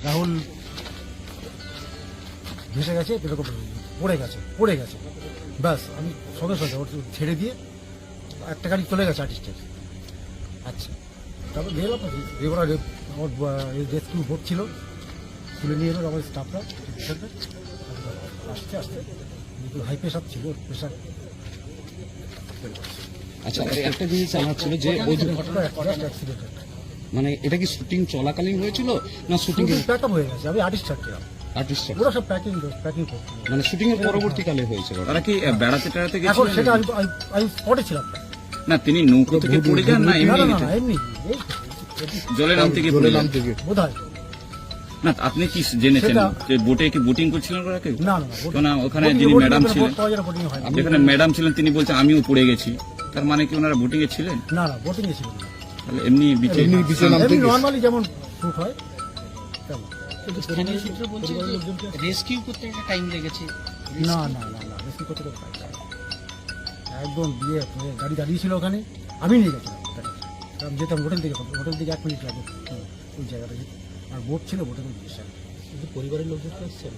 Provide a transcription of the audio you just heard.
রাহুল ভেসে গেছে, এরকম পড়ে গেছে ব্যাস। আমি সঙ্গে সঙ্গে ওর ছেড়ে দিয়ে একটা গাড়ি চলে গেছে আর্টিস্টের। আচ্ছা, তারপর গেলাম এবার আমার রেস্কিউ বোট ছিল, তুলে নিয়ে এলো আমার স্টাফরা। আস্তে আস্তে হাই প্রেশার ছিল, প্রেশার। আচ্ছা, একটা জিনিস জানার ছিল যে ওই অ্যাক্সিডেন্ট মানে এটা কি শুটিং চলাকালীন হয়েছিল না শুটিং প্যাকআপ হয়ে গেছে। আমি আর্টিস্ট থাকছিলাম, আর্টিস্ট ওরা সব প্যাকিং করতো, মানে শুটিং এর পরবর্তীকালে হয়েছিল? তারা কি বেড়াতে টেড়াতে এখন গেছিলেন? সেটা আমি স্পটে ছিলাম না। না, তিনি নৌকো থেকে পড়ে যান না না এমনি না গেছেন? না, এমনি জলে নামতে গিয়ে পড়ে যান? বোধ হয়। না, আপনি কি জেনেছেন সেটা- যে বোটে কি বোটিং করছিলেন ওরা কেউ? না না কেননা ওখানে যিনি ম্যাডাম ছিলেন, যেখানে ম্যাডাম ছিলেন তিনি বলছেন আমিও পড়ে গেছি, তার মানে কি ওনারা বোটিং এ ছিলেন? না না, বোটিং এ ছিল না। তাহলে এমনি বিচে এমনি নর্মালি যেমন শুট হয় তেমন। স্থানীয় সূত্র বলছে যে রেস্কিউ করতে একটা টাইম লেগেছে। না না না না, বেশি করতে একদম বিয়ে গাড়ি দাঁড়িয়ে ছিল ওখানে, আমি নিয়ে গেছিলাম গাড়ি। আমি যেতাম হোটেল থেকে 1 মিনিট লাগবে ওই জায়গাটা যেতে। আর বোট ছিল, বোটে করে পরিবারের লোকজন তো এসেছেন।